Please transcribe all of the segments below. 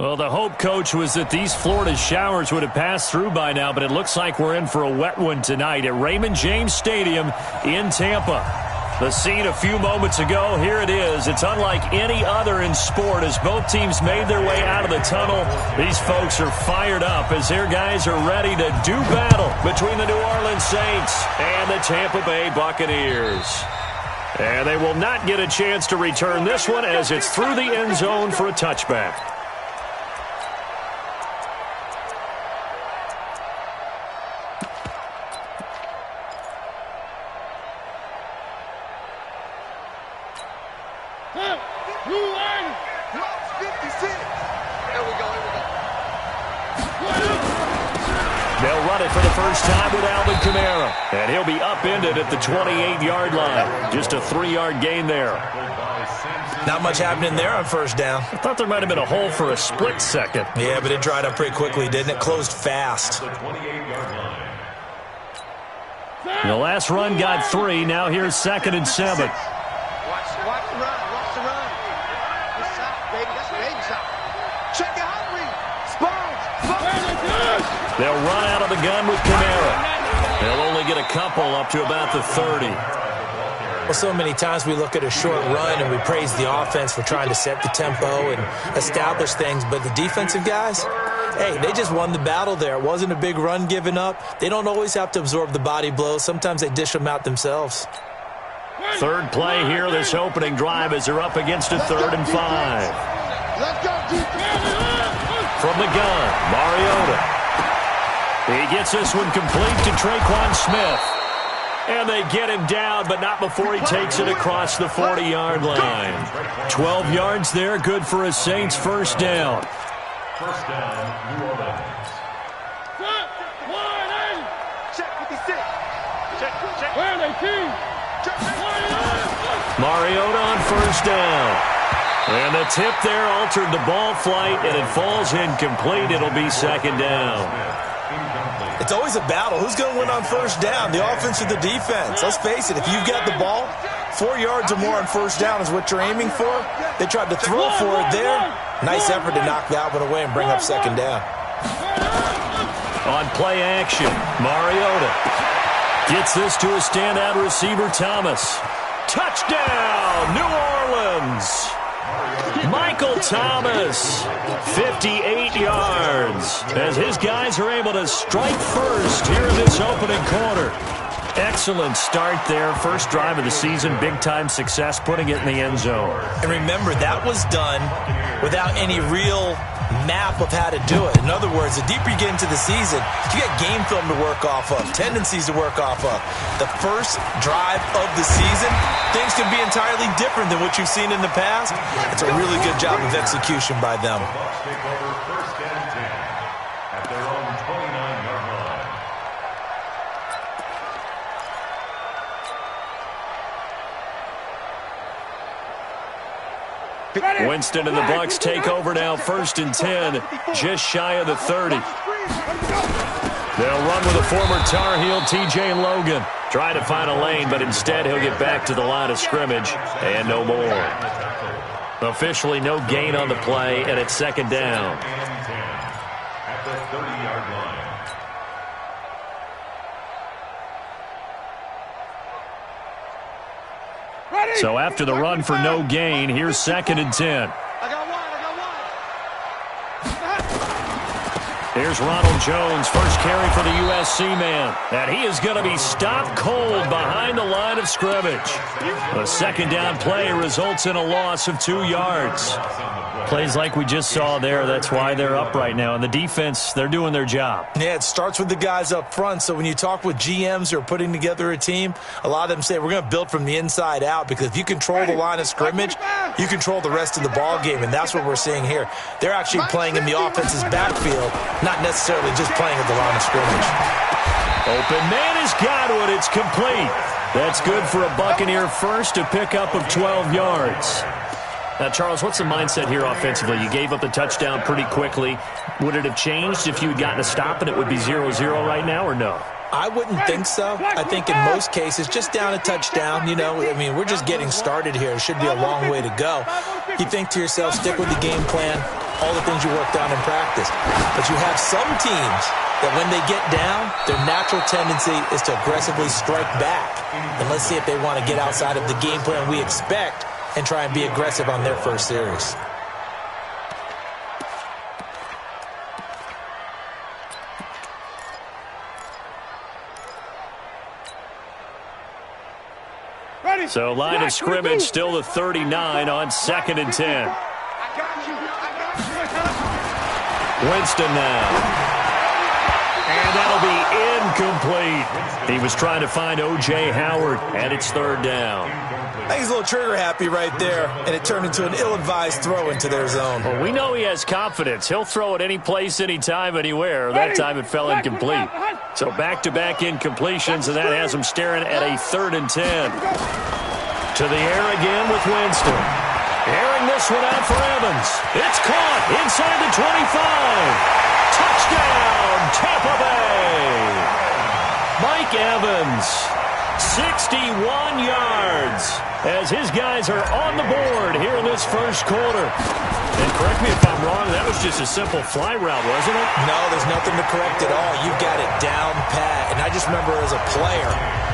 Well, the hope, Coach, was that these Florida showers would have passed through by now, but it looks like we're in for a wet one tonight at Raymond James Stadium in Tampa. The scene a few moments ago, here it is. It's unlike any other in sport as both teams made their way out of the tunnel. These folks are fired up as their guys are ready to do battle between the New Orleans Saints and the Tampa Bay Buccaneers. And they will not get a chance to return this one as it's through the end zone for a touchback. And he'll be upended at the 28-yard line. Just a 3-yard gain there. Not much happening there on first down. I thought there might have been a hole for a split second. Yeah, but it dried up pretty quickly, didn't it? Closed fast. The last run got 3. Now here's 2nd and 7. Watch the run. Watch the run. Good shot, baby. That's a baby shot. Check it out, Spurs. They'll run out of the gun with Kamara. They'll only get a couple up to about the 30. Well, so many times we look at a short run and we praise the offense for trying to set the tempo and establish things, but the defensive guys, hey, they just won the battle there. It wasn't a big run given up. They don't always have to absorb the body blows. Sometimes they dish them out themselves. Third play here, this opening drive as they're up against a 3rd and 5. Let's go, defense. From the gun, Mariota. He gets this one complete to Traquan Smith. And they get him down, but not before he takes it across the 40-yard line. 12 yards there, good for a Saints first down. First down, New Orleans. Check 56. Check. Where are they, team? Mariota on first down. And the tip there altered the ball flight, and it falls incomplete. It'll be 2nd down. It's always a battle. Who's going to win on first down, the offense or the defense? Let's face it, if you've got the ball, 4 yards or more on first down is what you're aiming for. They tried to throw for it there. Nice effort to knock that one away and bring up 2nd down. On play action, Mariota gets this to a standout receiver, Thomas. Touchdown, New Orleans! Michael Thomas, 58 yards, as his guys are able to strike first here in this opening quarter. Excellent start there. First drive of the season, big-time success, putting it in the end zone. And remember, that was done without any real map of how to do it. In other words, the deeper you get into the season, you get game film to work off of, tendencies to work off of. The first drive of the season, things can be entirely different than what you've seen in the past. It's a really good job of execution by them. First and 10 at their own 29-yard line. Winston and the Bucs take over now, 1st and 10, just shy of the 30. They'll run with a former Tar Heel, T.J. Logan. Try to find a lane, but instead he'll get back to the line of scrimmage and no more. Officially no gain on the play, and it's 2nd down. At the 30-yard line. So after the run for no gain, here's 2nd and 10. Here's Ronald Jones, first carry for the USC man. And he is going to be stopped cold behind the line of scrimmage. The 2nd down play results in a loss of 2 yards. Plays like we just saw there, that's why they're up right now. And the defense, they're doing their job. Yeah, it starts with the guys up front. So when you talk with GMs who are putting together a team, a lot of them say we're going to build from the inside out, because if you control the line of scrimmage, you control the rest of the ball game, and that's what we're seeing here. They're actually playing in the offense's backfield, not necessarily just playing at the line of scrimmage. Open man has got it. It's complete. That's good for a Buccaneer first, a pickup of 12 yards. Now, Charles, what's the mindset here offensively? You gave up the touchdown pretty quickly. Would it have changed if you had gotten a stop and it would be 0-0 right now, or no? I wouldn't think so. I think in most cases, just down a touchdown, you know, I mean, we're just getting started here. It should be a long way to go. You think to yourself, stick with the game plan, all the things you worked on in practice. But you have some teams that when they get down, their natural tendency is to aggressively strike back. And let's see if they want to get outside of the game plan we expect and try and be aggressive on their first series. So line of scrimmage still the 39 on 2nd and 10. Winston now. And that'll be incomplete. He was trying to find O.J. Howard, and it's 3rd down. I think he's a little trigger happy right there, and it turned into an ill-advised throw into their zone. Well, we know he has confidence. He'll throw it any place, anytime, anywhere. That time it fell incomplete. So back-to-back incompletions, and that has him staring at a 3rd and 10. To the air again with Winston. Airing this one out for Evans. It's caught inside the 25. Touchdown, Tampa Bay. Mike Evans, 61 yards as his guys are on the board here in this first quarter. And correct me if I'm wrong, that was just a simple fly route, wasn't it? No, there's nothing to correct at all. You've got it down pat. And I just remember as a player,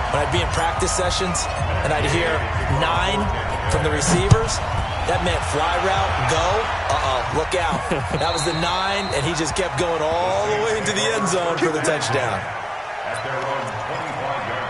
when I'd be in practice sessions and I'd hear 9 from the receivers, that meant fly route, go, look out. That was the 9, and he just kept going all the way into the end zone for the touchdown. At their own 25-yard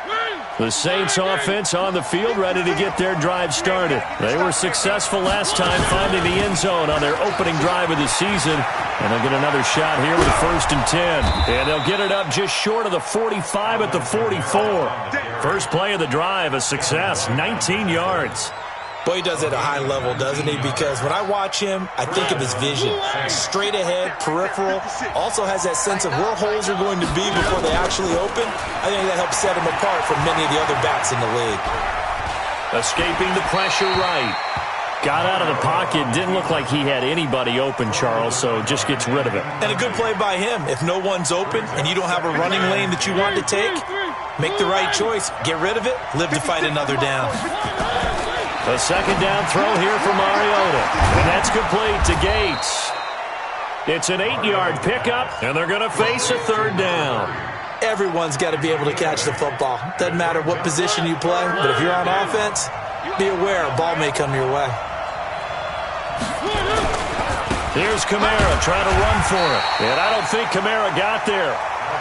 line. The Saints offense on the field, ready to get their drive started. They were successful last time finding the end zone on their opening drive of the season. And they'll get another shot here with 1st and 10. And they'll get it up just short of the 45 at the 44. First play of the drive, a success, 19 yards. Boy, he does it at a high level, doesn't he? Because when I watch him, I think of his vision. Straight ahead, peripheral. Also has that sense of where holes are going to be before they actually open. I think that helps set him apart from many of the other backs in the league. Escaping the pressure right. Got out of the pocket. Didn't look like he had anybody open, Charles, so just gets rid of it. And a good play by him. If no one's open and you don't have a running lane that you want to take, make the right choice. Get rid of it. Live to fight another down. A 2nd down throw here for Mariota. And that's complete to Gates. It's an 8-yard pickup, and they're going to face a 3rd down. Everyone's got to be able to catch the football. Doesn't matter what position you play, but if you're on offense, be aware a ball may come your way. Here's Kamara trying to run for it. And I don't think Kamara got there.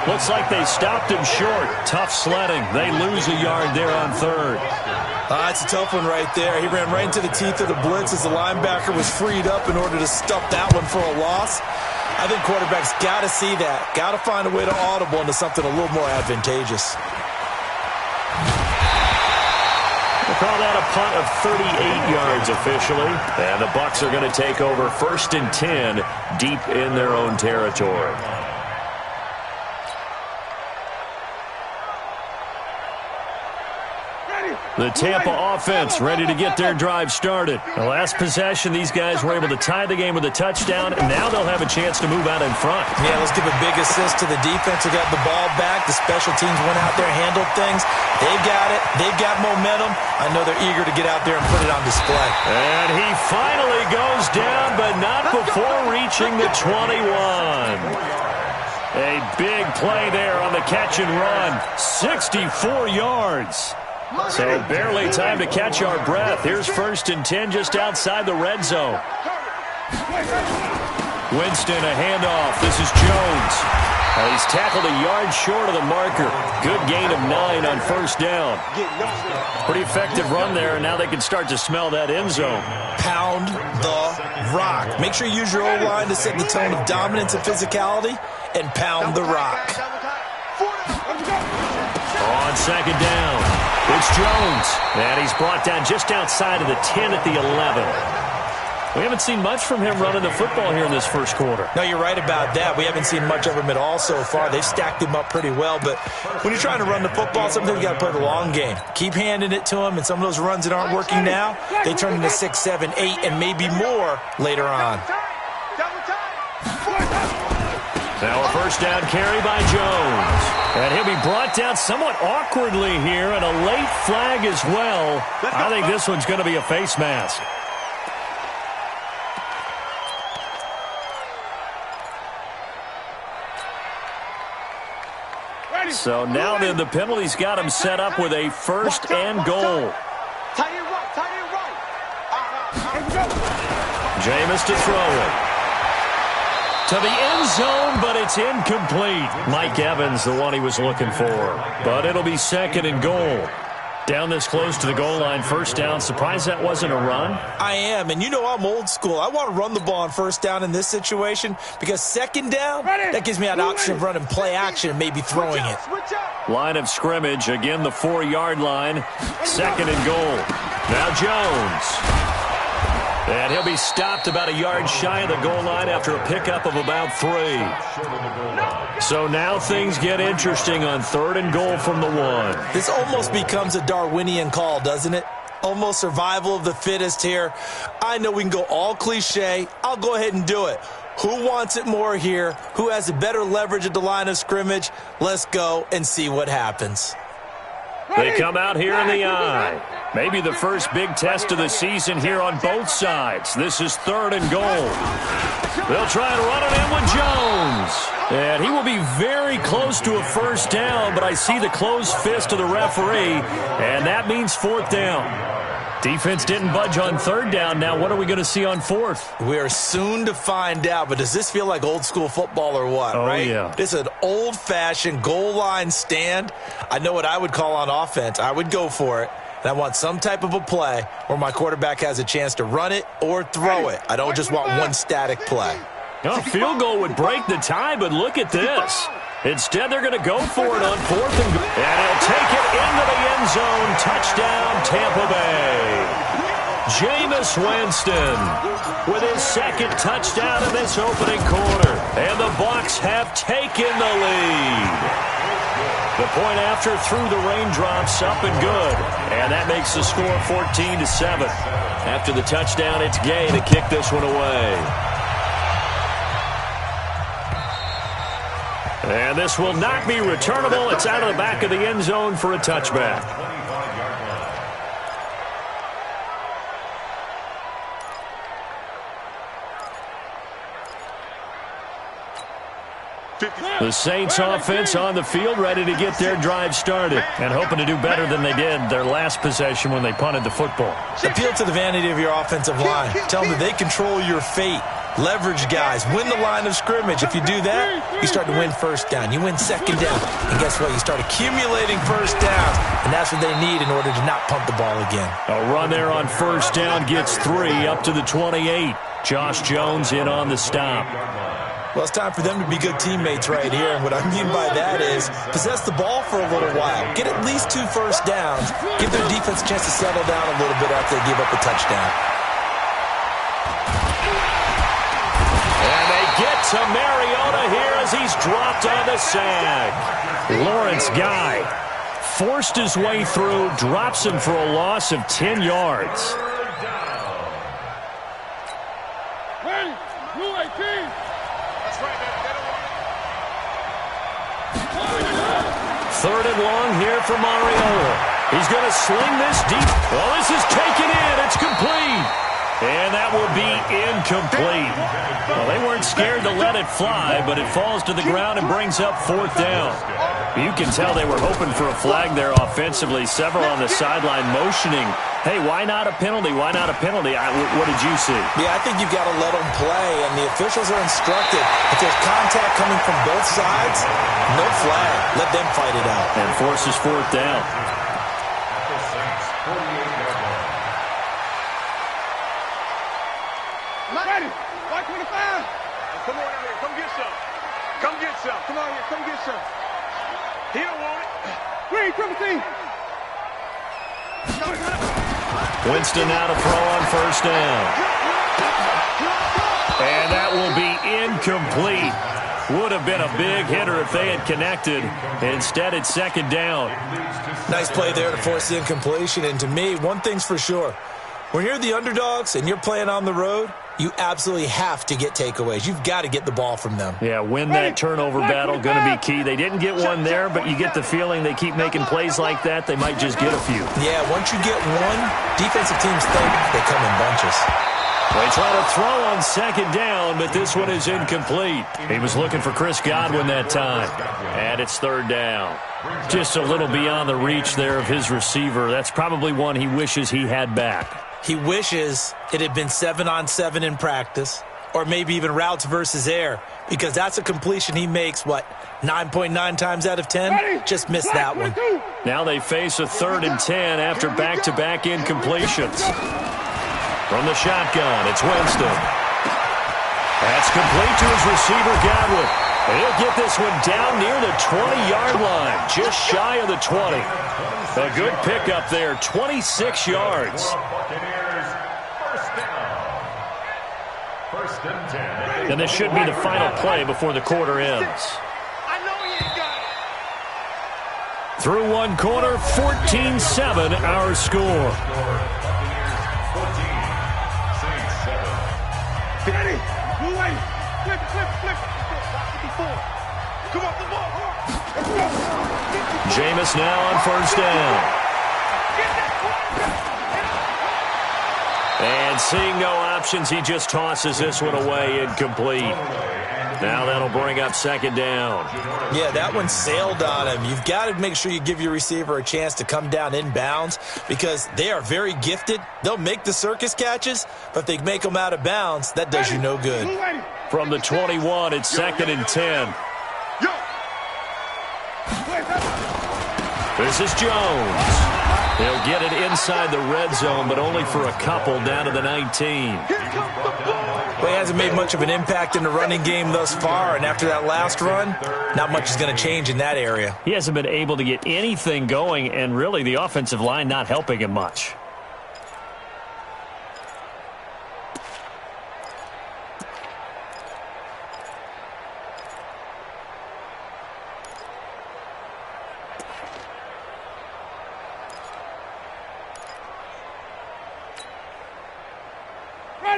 Looks like they stopped him short. Tough sledding. They lose a yard there on 3rd. That's a tough one right there. He ran right into the teeth of the blitz as the linebacker was freed up in order to stuff that one for a loss. I think quarterbacks got to see that. Got to find a way to audible into something a little more advantageous. We'll call that a punt of 38 yards officially. And the Bucs are going to take over 1st and 10 deep in their own territory. The Tampa offense ready to get their drive started. The last possession, these guys were able to tie the game with a touchdown, and now they'll have a chance to move out in front. Yeah, let's give a big assist to the defense who got the ball back. The special teams went out there, handled things. They've got it. They've got momentum. I know they're eager to get out there and put it on display. And he finally goes down, but not before reaching the 21. A big play there on the catch and run. 64 yards. So barely time to catch our breath. Here's 1st and 10 just outside the red zone. Winston, a handoff. This is Jones. He's tackled a yard short of the marker. Good gain of 9 on 1st down. Pretty effective run there, and now they can start to smell that end zone. Pound the rock. Make sure you use your O-line to set the tone of dominance and physicality, and pound the rock. On 2nd down. It's Jones, and he's brought down just outside of the 10 at the 11. We haven't seen much from him running the football here in this first quarter. No, you're right about that. We haven't seen much of him at all so far. They've stacked him up pretty well, but when you're trying to run the football, sometimes you got to play the long game. Keep handing it to him, and some of those runs that aren't working now, they turn into 6, 7, 8, and maybe more later on. Now a 1st down carry by Jones. And he'll be brought down somewhat awkwardly here, and a late flag as well. I think this one's going to be a face mask. So now then the penalty's got him set up with a first and goal. Tight end right. Jameis to throw it. To the end zone, but it's incomplete. Mike Evans, the one he was looking for. But it'll be second and goal. Down this close to the goal line, first down. Surprised that wasn't a run? I am, and you know I'm old school. I want to run the ball on first down in this situation because second down, that gives me an option of running play action and maybe throwing it. Line of scrimmage, again the 4-yard line. Second and goal. Now Jones. And he'll be stopped about a yard shy of the goal line after a pickup of about 3. So now things get interesting on third and goal from the 1. This almost becomes a Darwinian call, doesn't it? Almost survival of the fittest here. I know we can go all cliche. I'll go ahead and do it. Who wants it more here? Who has a better leverage at the line of scrimmage? Let's go and see what happens. They come out here in the eye. Maybe the first big test of the season here on both sides. This is third and goal. They'll try and run it in with Jones. And he will be very close to a first down, but I see the closed fist of the referee, and that means fourth down. Defense didn't budge on third down. Now what are we going to see on fourth? We are soon to find out, but does this feel like old school football or what, right? Yeah. This is an old-fashioned goal line stand. I know what I would call on offense. I would go for it. And I want some type of a play where my quarterback has a chance to run it or throw it. I don't just want one static play. A field goal would break the tie, but look at this. Instead, they're going to go for it on fourth and goal. And he'll take it into the end zone. Touchdown, Tampa Bay. Jameis Winston with his second touchdown in this opening quarter. And the Bucs have taken the lead. The point after through the raindrops, up and good. And that makes the score 14-7. After the touchdown, it's Gay to kick this one away. And this will not be returnable. It's out of the back of the end zone for a touchback. The Saints offense on the field, ready to get their drive started and hoping to do better than they did their last possession when they punted the football. Appeal to the vanity of your offensive line. Tell them that they control your fate. Leverage guys. Win the line of scrimmage. If you do that, you start to win first down. You win second down. And guess what? You start accumulating first downs. And that's what they need in order to not punt the ball again. A run there on first down gets 3 up to the 28. Josh Jones in on the stop. Well, it's time for them to be good teammates right here. And what I mean by that is possess the ball for a little while. Get at least 2 first downs. Give their defense a chance to settle down a little bit after they give up a touchdown. And they get to Mariota here as he's dropped on the sag. Lawrence Guy forced his way through, drops him for a loss of 10 yards. Third and long here for Mariota. He's going to sling this deep. Well, this is taken in. It's complete. And that will be incomplete. Well, they weren't scared to let it fly, but it falls to the ground and brings up fourth down. You can tell they were hoping for a flag there offensively. Several on the sideline motioning, hey, why not a penalty? Why not a penalty? What did you see? Yeah, I think you've got to let them play, and the officials are instructed. If there's contact coming from both sides, no flag. Let them fight it out. And forces fourth down. Ready. 525. Come on out here. Come get some. Come get some. Come on here. Come get some. He don't want it. Green, triple T. Winston now to throw on first down. And that will be incomplete. Would have been a big hitter if they had connected. Instead, it's second down. Nice play there to force the incompletion. And to me, one thing's for sure. When you're the underdogs and you're playing on the road, you absolutely have to get takeaways. You've got to get the ball from them. Yeah, win that turnover battle, going to be key. They didn't get one there, but you get the feeling they keep making plays like that, they might just get a few. Yeah, once you get one, defensive teams think they come in bunches. They try to throw on second down, but this one is incomplete. He was looking for Chris Godwin that time. And it's third down. Just a little beyond the reach there of his receiver. That's probably one he wishes he had back. He wishes it had been 7-on-7 in practice, or maybe even routes versus air, because that's a completion he makes, 9.9 times out of 10? Just missed that one. Now they face a 3rd and 10 after back-to-back incompletions. From the shotgun, it's Winston. That's complete to his receiver, Godwin. He'll get this one down near the 20-yard line, just shy of the 20. A good pickup there, 26 yards. And this should be the final play before the quarter ends. Through one quarter, 14-7 our score. Ready? Move away. Flip. Come on, the ball. Jameis now on first down. And seeing no options, he just tosses this one away, incomplete. Now that'll bring up second down. Yeah, that one sailed on him. You've got to make sure you give your receiver a chance to come down inbounds because they are very gifted. They'll make the circus catches, but if they make them out of bounds, that does you no good. From the 21, it's 2nd and 10. This is Jones. He'll get it inside the red zone, but only for a couple down to the 19. Well, he hasn't made much of an impact in the running game thus far, and after that last run, not much is going to change in that area. He hasn't been able to get anything going, and really the offensive line not helping him much.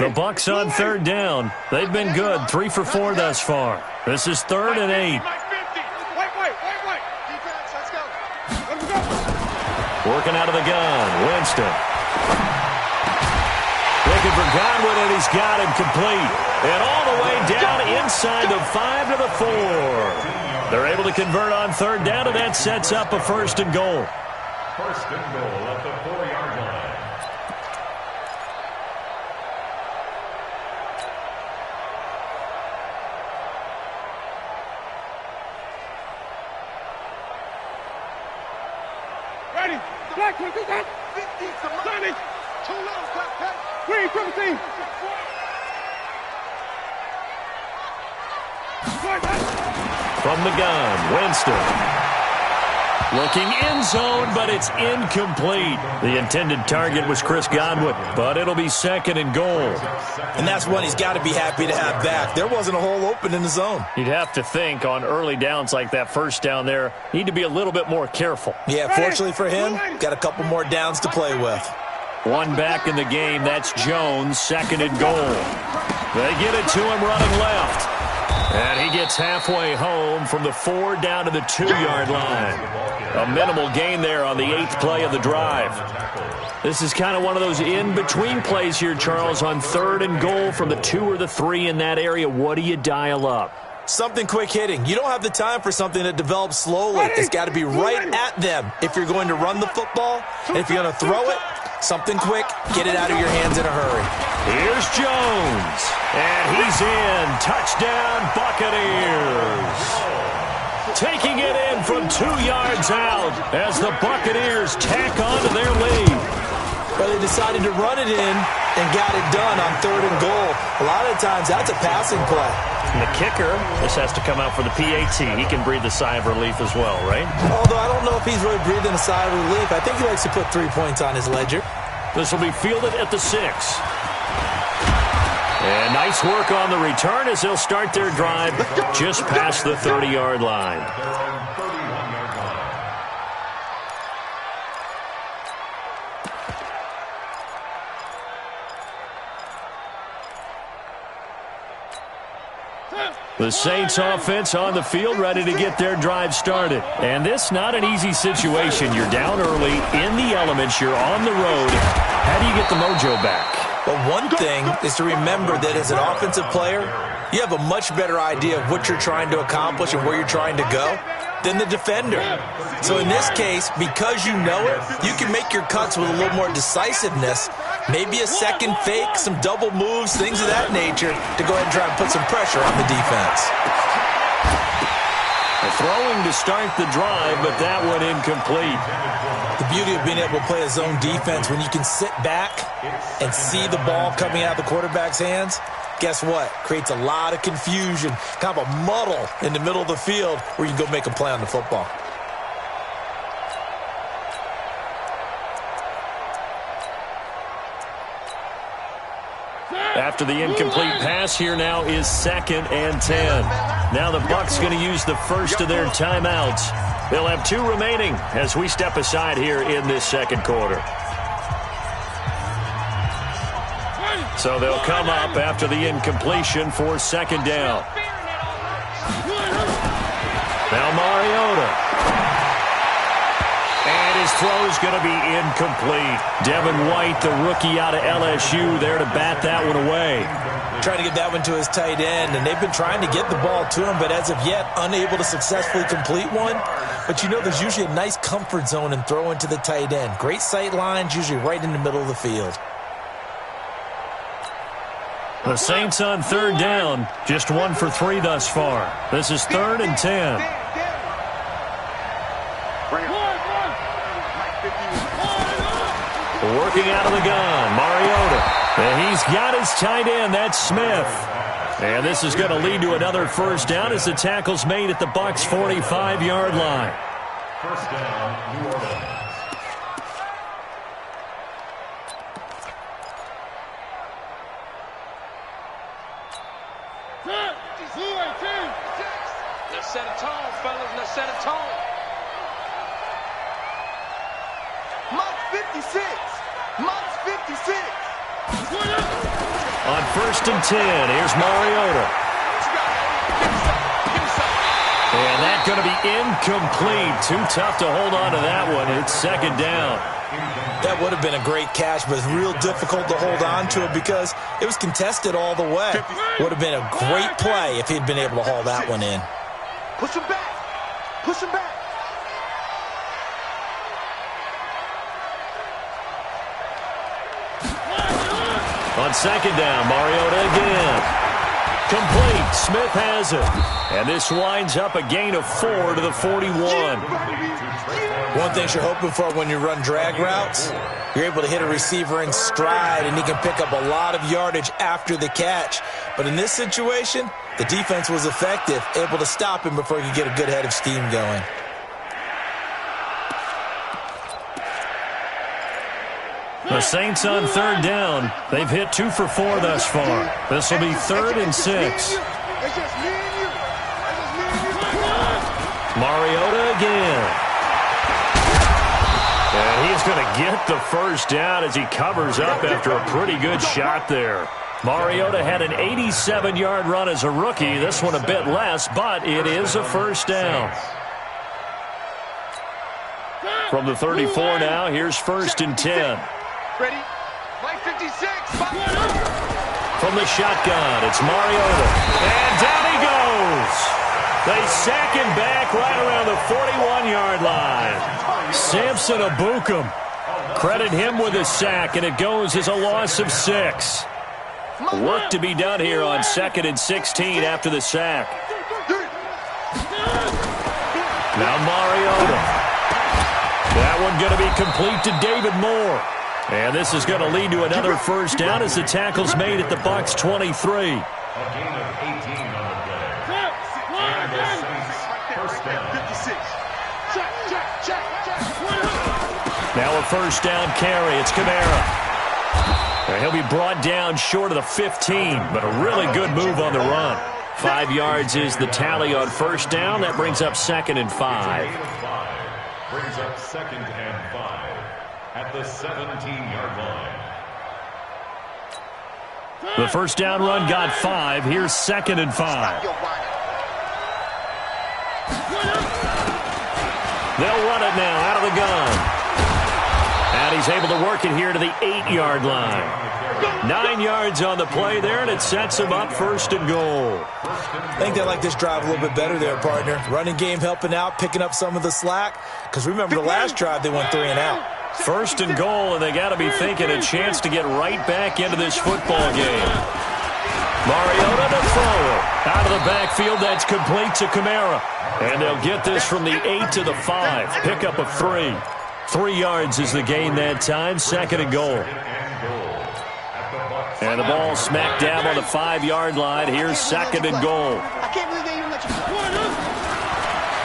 The Bucs on third down. They've been good, 3 for 4 thus far. This is 3rd and 8. Working out of the gun, Winston. Looking for Godwin, and he's got him complete. And all the way down inside the 5 to the 4. They're able to convert on third down, and that sets up a 1st and goal. 1st and goal at the 4-yard line. Black, what is that? Sonny! Too long, Black. Green, 17. From the gun, Winston. Looking end zone, but it's incomplete. The intended target was Chris Godwin, but it'll be 2nd and goal. And that's one he's got to be happy to have back. There wasn't a hole open in the zone. You'd have to think on early downs like that first down there, need to be a little bit more careful. Yeah, fortunately for him, got a couple more downs to play with. One back in the game, that's Jones, 2nd and goal. They get it to him running left. And he gets halfway home from the 4 down to the 2-yard line. A minimal gain there on the 8th play of the drive. This is kind of one of those in-between plays here, Charles, on 3rd and goal from the 2 or the 3 in that area. What do you dial up? Something quick hitting. You don't have the time for something that develops slowly. It's got to be right at them if you're going to run the football. And if you're going to throw it, something quick, get it out of your hands in a hurry. Here's Jones. And he's in. Touchdown, Buccaneers. Taking it in from 2 yards out as the Buccaneers tack on to their lead. Well, they decided to run it in and got it done on 3rd and goal. A lot of times, that's a passing play. And the kicker, this has to come out for the PAT. He can breathe a sigh of relief as well, right? Although I don't know if he's really breathing a sigh of relief. I think he likes to put 3 points on his ledger. This will be fielded at the 6. And nice work on the return as they'll start their drive just past the 30-yard line. The Saints offense on the field ready to get their drive started. And this not an easy situation. You're down early in the elements. You're on the road. How do you get the mojo back? But one thing is to remember that as an offensive player, you have a much better idea of what you're trying to accomplish and where you're trying to go than the defender. So in this case, because you know it, you can make your cuts with a little more decisiveness, maybe a second fake, some double moves, things of that nature, to go ahead and try and put some pressure on the defense. Throwing to start the drive, but that one incomplete. The beauty of being able to play a zone defense when you can sit back and see the ball coming out of the quarterback's hands, guess what? Creates a lot of confusion, kind of a muddle in the middle of the field where you can go make a play on the football. After the incomplete pass, here now is 2nd and 10. Now the Bucs going to use the first of their timeouts. They'll have 2 remaining as we step aside here in this second quarter. So they'll come up after the incompletion for 2nd down. Now Mariota. And his throw is going to be incomplete. Devin White, the rookie out of LSU, there to bat that one away. Trying to get that one to his tight end, and they've been trying to get the ball to him, but as of yet, unable to successfully complete one. But you know there's usually a nice comfort zone in throwing to the tight end. Great sight lines, usually right in the middle of the field. The Saints on 3rd down, just 1 for 3 thus far. This is 3rd and 10. Working out of the gun, Mariota. And he's got his tight end, that's Smith. And this is going to lead to another first down as the tackle's made at the Bucs' 45-yard line. First down, New Orleans. Let's set a tone, fellas. Let's set a tone. Mark 56. Mark 56. On 1st and 10, here's Mariota. And that's going to be incomplete. Too tough to hold on to that one. It's 2nd down. That would have been a great catch, but it's real difficult to hold on to it because it was contested all the way. Would have been a great play if he'd been able to haul that one in. Push him back. Push him back. On 2nd down, Mariota again. Complete. Smith has it. And this winds up a gain of 4 to the 41. One thing you're hoping for when you run drag routes, you're able to hit a receiver in stride, and he can pick up a lot of yardage after the catch. But in this situation, the defense was effective, able to stop him before he could get a good head of steam going. The Saints on 3rd down. They've hit 2 for 4 thus far. This will be 3rd and 6. Mariota again. And he's going to get the first down as he covers up after a pretty good shot there. Mariota had an 87-yard run as a rookie. This one a bit less, but it is a first down. From the 34 now, here's 1st and 10. Ready? Play 56. From the shotgun, it's Mariota. And down he goes. They sack him back right around the 41-yard line. Samson Abukum. Credit him with a sack, and it goes as a loss of 6. Work to be done here on 2nd and 16 after the sack. Now Mariota. That one going to be complete to David Moore. And this is going to lead to another first down as the tackle's made at the Bucs' 23. A gain of 18 on the play. And the Saints first down. 56. Now a first down carry. It's Kamara. He'll be brought down short of the 15, but a really good move on the run. 5 yards is the tally on first down. That brings up 2nd and 5. Brings up 2nd and 5 at the 17-yard line. The first down run got 5. Here's 2nd and 5. They'll run it now out of the gun. And And he's able to work it here to the 8-yard line. 9 yards on the play there, and it sets him up 1st and goal. I think they like this drive a little bit better there, partner. Running game helping out, picking up some of the slack. Because remember, the last drive, they went 3 and out. 1st and goal, and they got to be thinking a chance to get right back into this football game. Mariota to throw it. Out of the backfield, that's complete to Kamara. And they'll get this from the 8 to the 5. Pickup of 3. 3 yards is the gain that time. 2nd and goal. And the ball smacked down on the 5-yard line. Here's 2nd and goal.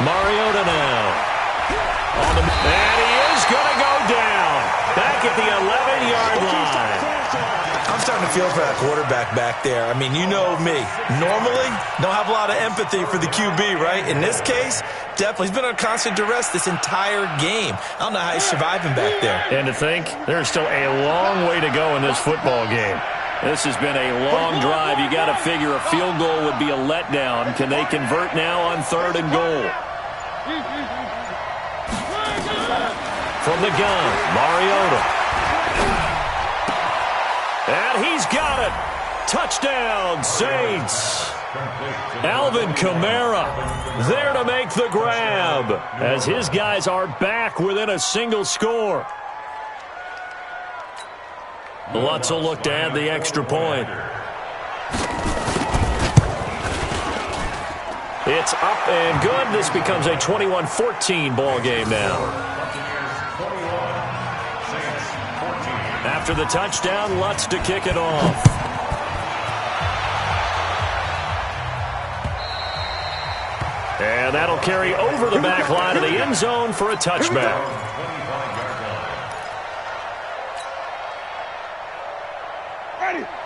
Mariota now. And he is going to go down. Back at the 11-yard line. I'm starting to feel for that quarterback back there. I mean, you know me. Normally, don't have a lot of empathy for the QB, right? In this case, definitely. He's been under constant duress this entire game. I don't know how he's surviving back there. And to think, there's still a long way to go in this football game. This has been a long drive. You got to figure a field goal would be a letdown. Can they convert now on 3rd and goal? From the gun, Mariota. And he's got it. Touchdown, Saints. Alvin Kamara there to make the grab as his guys are back within a single score. Lutz will look to add the extra point. It's up and good. This becomes a 21-14 ball game now. After the touchdown, Lutz to kick it off. And that'll carry over the back line of the end zone for a touchback.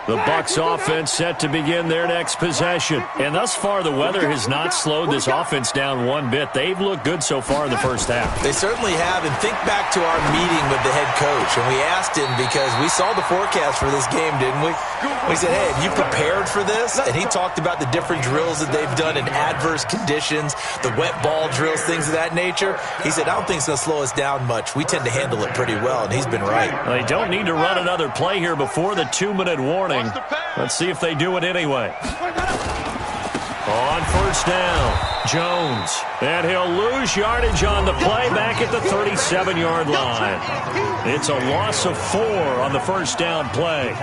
The Bucs offense set to begin their next possession. And thus far, the weather has not slowed this offense down one bit. They've looked good so far in the first half. They certainly have. And think back to our meeting with the head coach. And we asked him because we saw the forecast for this game, didn't we? We said, hey, have you prepared for this? And he talked about the different drills that they've done in adverse conditions, the wet ball drills, things of that nature. He said, I don't think it's going to slow us down much. We tend to handle it pretty well, and he's been right. They don't need to run another play here before the 2-minute warning. Let's see if they do it anyway. On 1st down, Jones. And he'll lose yardage on the play back at the 37-yard line. It's a loss of 4 on the 1st down play.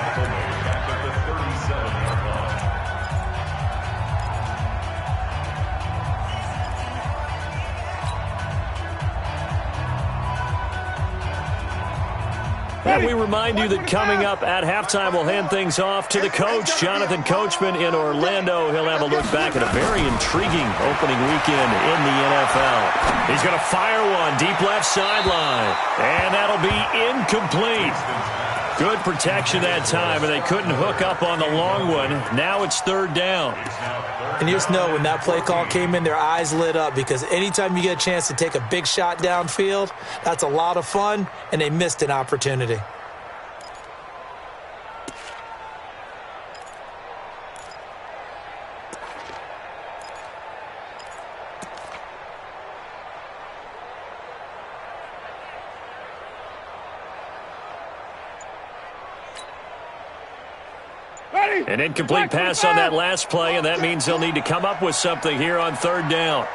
And we remind you that coming up at halftime, we'll hand things off to the coach, Jonathan Coachman in Orlando. He'll have a look back at a very intriguing opening weekend in the NFL. He's going to fire one deep left sideline, and that'll be incomplete. Good protection that time, and they couldn't hook up on the long one. Now it's 3rd down. And you just know when that play call came in, their eyes lit up because anytime you get a chance to take a big shot downfield, that's a lot of fun, and they missed an opportunity. An incomplete pass on that last play, and that means they'll need to come up with something here on 3rd down.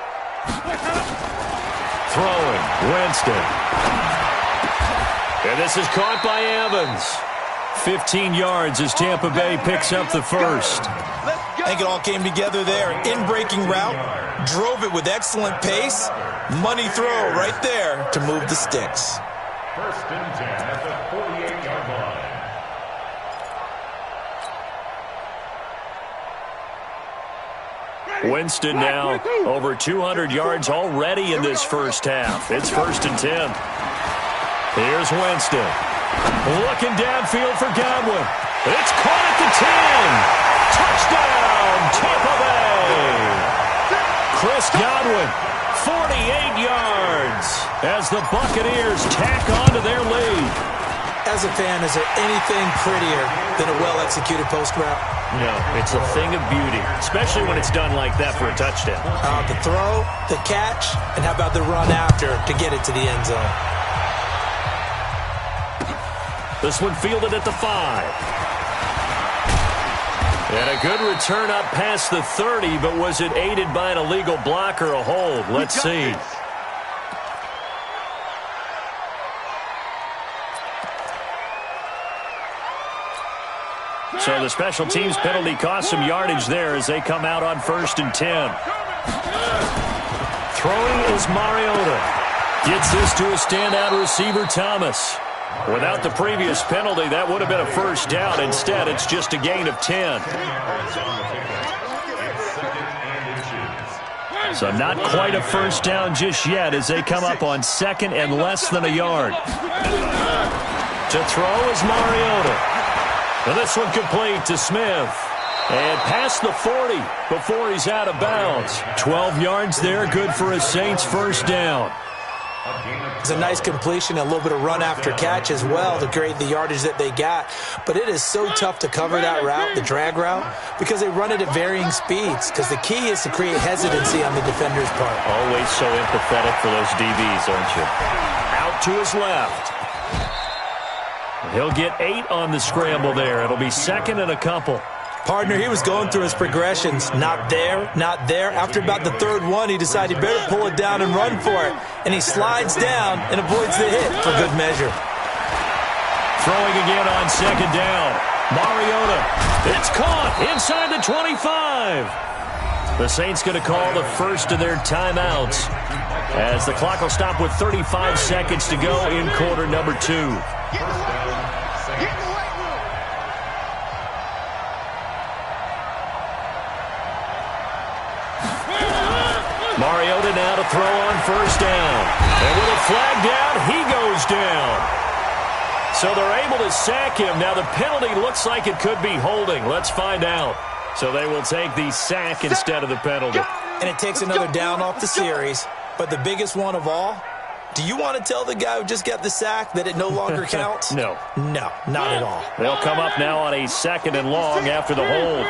Throwing, Winston. And this is caught by Evans. 15 yards as Tampa Bay picks up the first. I think it all came together there. An in-breaking route, drove it with excellent pace. Money throw right there to move the sticks. 1st and 10 at the 48-yard line. Winston now over 200 yards already in this first half. It's 1st and 10. Here's Winston. Looking downfield for Godwin. It's caught at the 10. Touchdown, Tampa Bay. Chris Godwin, 48 yards as the Buccaneers tack on to their lead. As a fan, is there anything prettier than a well-executed post route? No, it's a thing of beauty, especially when it's done like that for a touchdown. The throw, the catch, and how about the run after to get it to the end zone? This one fielded at the 5. And a good return up past the 30, but was it aided by an illegal block or a hold? Let's see. So the special teams penalty cost some yardage there as they come out on 1st and 10. Throwing is Mariota. Gets this to a standout receiver, Thomas. Without the previous penalty, that would have been a first down. Instead, it's just a gain of 10. So not quite a first down just yet as they come up on 2nd and less than a yard. To throw is Mariota. And this one complete to Smith. And past the 40 before he's out of bounds. 12 yards there, good for a Saints first down. It's a nice completion, a little bit of run after catch as well to create the yardage that they got. But it is so tough to cover that route, the drag route, because they run it at varying speeds. Because the key is to create hesitancy on the defender's part. Always so empathetic for those DBs, aren't you? Out to his left. He'll get 8 on the scramble there. It'll be 2nd and a couple. Partner, he was going through his progressions. Not there, not there. After about the 3rd one, he decided he better pull it down and run for it. And he slides down and avoids the hit for good measure. Throwing again on 2nd down. Mariota. It's caught inside the 25. The Saints going to call the first of their timeouts as the clock will stop with 35 seconds to go in quarter number 2. Mariota now to throw on 1st down. And with a flag down, he goes down. So they're able to sack him. Now the penalty looks like it could be holding. Let's find out. So they will take the sack instead of the penalty. And it takes another down off the series. But the biggest one of all, do you want to tell the guy who just got the sack that it no longer counts? No. No, not at all. They'll come up now on a 2nd and long after the hold.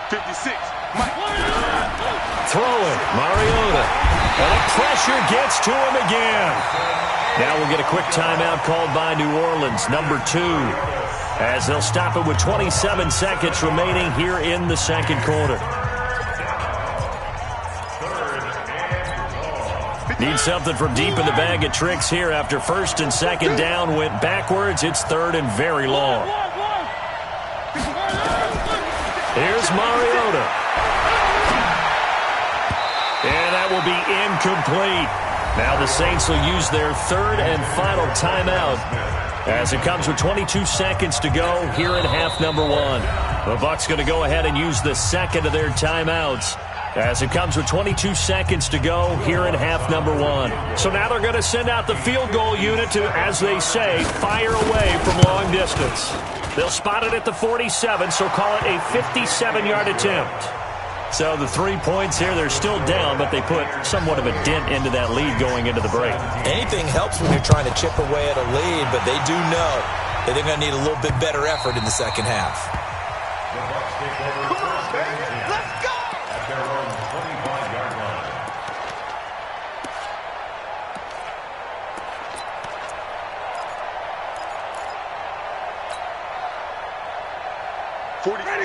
56. Throwing, Mariota. And the pressure gets to him again. Now we'll get a quick timeout called by New Orleans, number 2, as they'll stop it with 27 seconds remaining here in the 2nd quarter. Need something from deep in the bag of tricks here after 1st and 2nd down went backwards. It's 3rd and very long. Here's Mariota. And that will be incomplete. Now the Saints will use their 3rd and final timeout as it comes with 22 seconds to go here in half number 1. The Bucs going to go ahead and use the 2nd of their timeouts as it comes with 22 seconds to go here in half number 1. So now they're going to send out the field goal unit to, as they say, fire away from long distance. They'll spot it at the 47, so call it a 57-yard attempt. So the 3 points here, they're still down, but they put somewhat of a dent into that lead going into the break. Anything helps when you're trying to chip away at a lead, but they do know that they're going to need a little bit better effort in the 2nd half. Come on, baby. Let's go! At their own 25-yard line.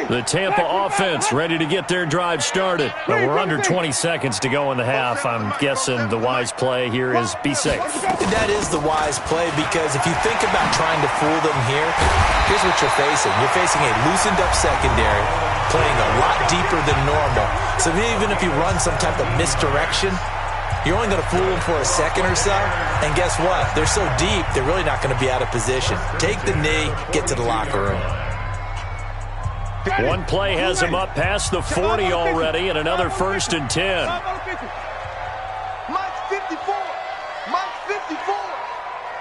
The Tampa offense ready to get their drive started. But we're under 20 seconds to go in the half. I'm guessing the wise play here is be safe. That is the wise play because if you think about trying to fool them here, here's what you're facing. You're facing a loosened up secondary, playing a lot deeper than normal. So even if you run some type of misdirection, you're only going to fool them for a second or so. And guess what? They're so deep, they're really not going to be out of position. Take the knee, get to the locker room. One play has him up past the 40 already, and another 1st and 10. Mike's 54. Mike's 54.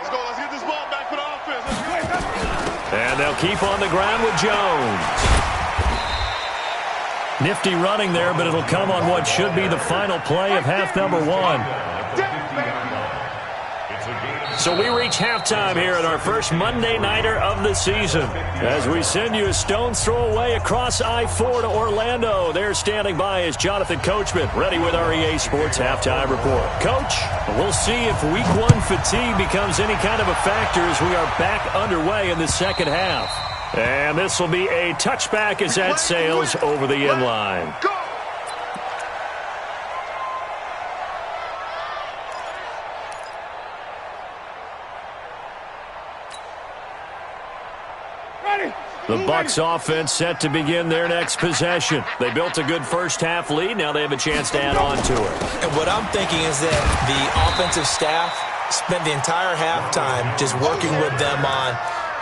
Let's go. Let's get this ball back for the offense. And they'll keep on the ground with Jones. Nifty running there, but it'll come on what should be the final play of half number 1. So we reach halftime here at our first Monday Nighter of the season. As we send you a stone's throw away across I-4 to Orlando. There standing by is Jonathan Coachman, ready with our EA Sports Halftime Report. Coach, we'll see if Week 1 fatigue becomes any kind of a factor as we are back underway in the second half. And this will be a touchback as that sails over the end line. The Bucs offense set to begin their next possession. They built a good first-half lead. Now they have a chance to add on to it. And what I'm thinking is that the offensive staff spent the entire halftime just working with them on,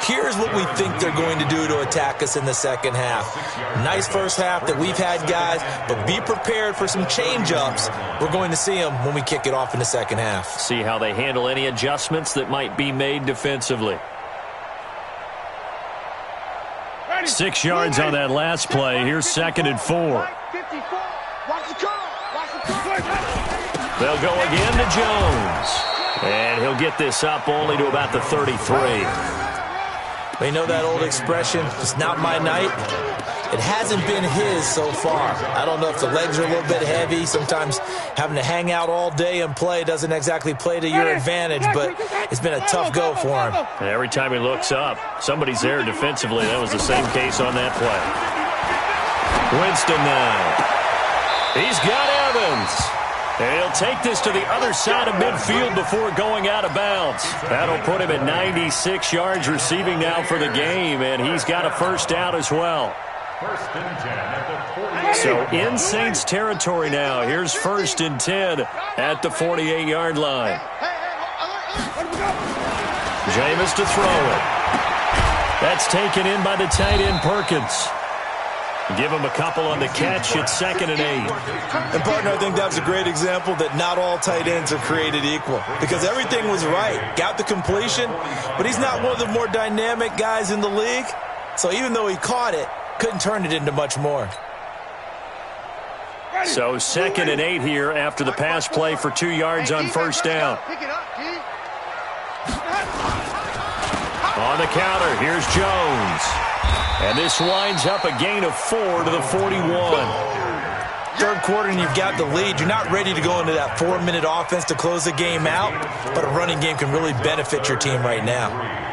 here's what we think they're going to do to attack us in the second half. Nice first half that we've had, guys, but be prepared for some change-ups. We're going to see them when we kick it off in the second half. See how they handle any adjustments that might be made defensively. 6 yards on that last play. Here's 2nd and 4. They'll go again to Jones. And he'll get this up only to about the 33. We know that old expression, it's not my night. It hasn't been his so far. I don't know if the legs are a little bit heavy. Sometimes having to hang out all day and play doesn't exactly play to your advantage, but it's been a tough go for him. And every time he looks up, somebody's there defensively. That was the same case on that play. Winston now. He's got Evans. And he'll take this to the other side of midfield before going out of bounds. That'll put him at 96 yards receiving now for the game, and he's got a first down as well. First and 10 at the 48. So in Saints territory now. Here's 1st and 10 at the 48-yard line. Jameis to throw it. That's taken in by the tight end Perkins. Give him a couple on the catch. It's 2nd and 8. And, partner, I think that was a great example that not all tight ends are created equal because everything was right. Got the completion, but he's not one of the more dynamic guys in the league. So even though he caught it, couldn't turn it into much more. So 2nd and 8 here after the pass play for 2 yards on first down. On the counter, here's Jones. And this winds up a gain of 4 to the 41. Third quarter and you've got the lead. You're not ready to go into that 4-minute offense to close the game out, but a running game can really benefit your team right now.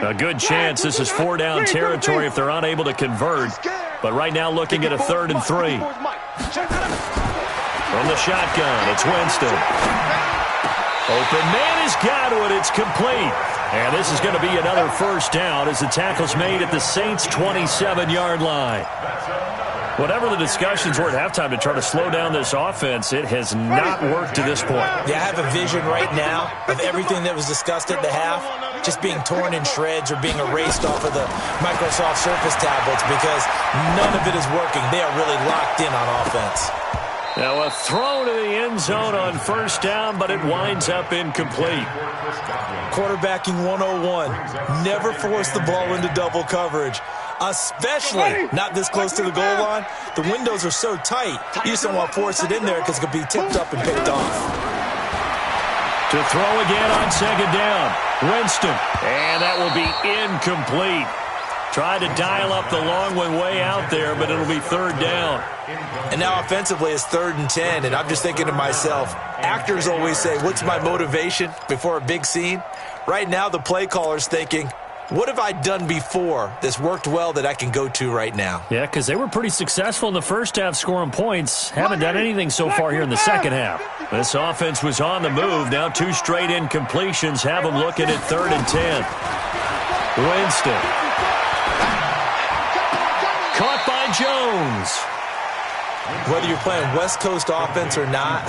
A good chance this is 4-down territory if they're unable to convert. But right now looking at a 3rd and 3. From the shotgun, it's Winston. Open man has got it. It's complete. And this is going to be another first down as the tackle's made at the Saints' 27-yard line. Whatever the discussions were at halftime to try to slow down this offense, it has not worked to this point. Yeah, I have a vision right now of everything that was discussed at the half just being torn in shreds or being erased off of the Microsoft Surface tablets because none of it is working. They are really locked in on offense. Now a throw to the end zone on first down, but it winds up incomplete. Quarterbacking 101. Never force the ball into double coverage, especially not this close to the goal line. The windows are so tight, you just don't want to force it in there because it could be tipped up and picked off. To throw again on 2nd down. Winston. And that will be incomplete. Tried to dial up the long one way out there, but it'll be 3rd down. And now offensively it's 3rd and 10, and I'm just thinking to myself, actors always say, what's my motivation before a big scene? Right now the play caller's thinking, what have I done before that's worked well that I can go to right now? Yeah, because they were pretty successful in the first half scoring points. Haven't done anything so far here in the second half. This offense was on the move. Now 2 straight incompletions have them looking at 3rd and 10. Winston. Caught by Jones. Whether you're playing West Coast offense or not,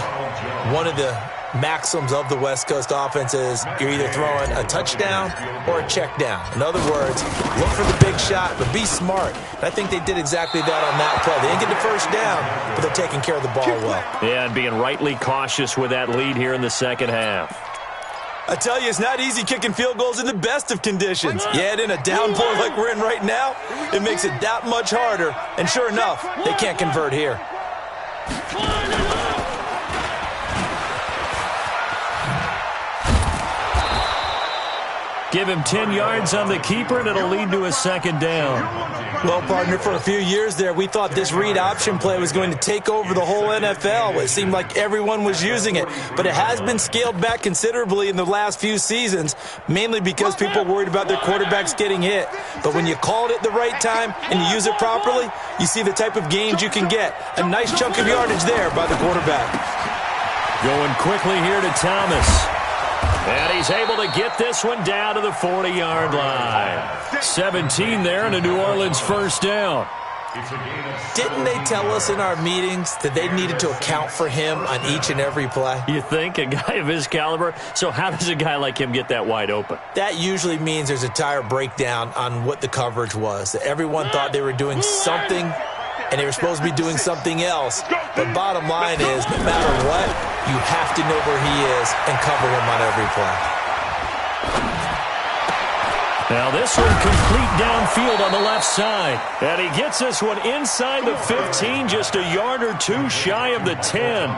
one of the maxims of the West Coast offense is you're either throwing a touchdown or a check down. In other words, look for the big shot, but be smart. And I think they did exactly that on that play. They didn't get the first down, but they're taking care of the ball well. Yeah, and being rightly cautious with that lead here in the second half. I tell you, it's not easy kicking field goals in the best of conditions. You add in a downpour like we're in right now, it makes it that much harder. And sure enough, they can't convert here. Give him 10 yards on the keeper, and it'll lead to a second down. Well, partner, for a few years there, we thought this read option play was going to take over the whole NFL. It seemed like everyone was using it, but it has been scaled back considerably in the last few seasons, mainly because people are worried about their quarterbacks getting hit. But when you call it at the right time and you use it properly, you see the type of gains you can get. A nice chunk of yardage there by the quarterback. Going quickly here to Thomas. And he's able to get this one down to the 40-yard line. 17 there and a New Orleans first down. Didn't they tell us in our meetings that they needed to account for him on each and every play? You think? A guy of his caliber? So how does a guy like him get that wide open? That usually means there's a tire breakdown on what the coverage was. Everyone thought they were doing something, and they were supposed to be doing something else. But bottom line is, no matter what, you have to know where he is and cover him on every play. Now this one complete downfield on the left side. And he gets this one inside the 15, just a yard or two shy of the 10.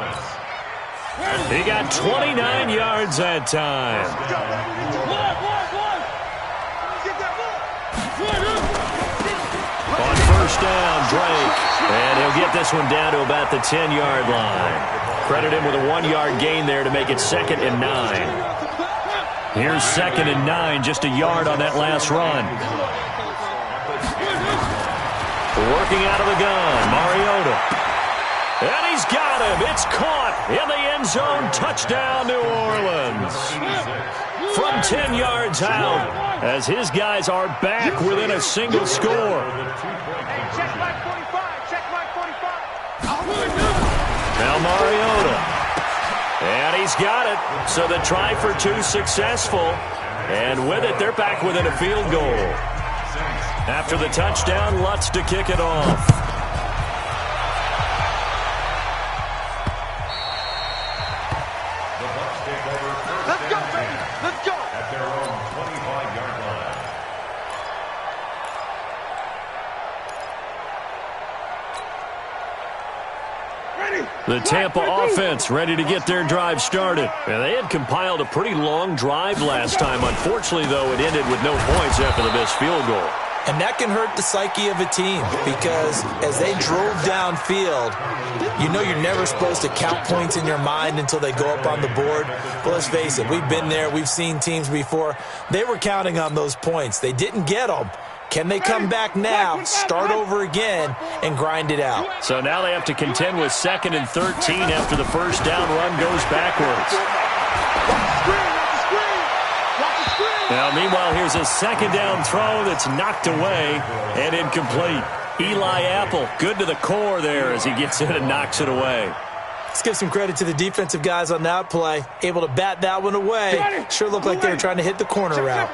He got 29 yards that time. On first down, Drake. And he'll get this one down to about the 10-yard line. Credit him with a 1-yard gain there to make it 2nd and 9. Here's 2nd and 9, just a yard on that last run. Working out of the gun, Mariota. And he's got him. It's caught in the end zone. Touchdown, New Orleans. From 10 yards out, as his guys are back within a single score. Check my 45. Check my 45. Now Mariota. And he's got it. So the try for two successful. And with it, they're back within a field goal. After the touchdown, Lutz to kick it off. Let's go, baby. Let's go. At their own 25-yard line. Ready. The Tampa offense ready to get their drive started. And they had compiled a pretty long drive last time. Unfortunately, though, it ended with no points after the missed field goal. And that can hurt the psyche of a team because as they drove downfield, you know you're never supposed to count points in your mind until they go up on the board. But let's face it, we've been there. We've seen teams before. They were counting on those points. They didn't get them. Can they come back now, start over again, and grind it out? So now they have to contend with 2nd and 13 after the first down run goes backwards. Now, meanwhile, here's a second down throw that's knocked away and incomplete. Eli Apple, good to the core there as he gets in and knocks it away. Let's give some credit to the defensive guys on that play. Able to bat that one away. Sure looked like they were trying to hit the corner route.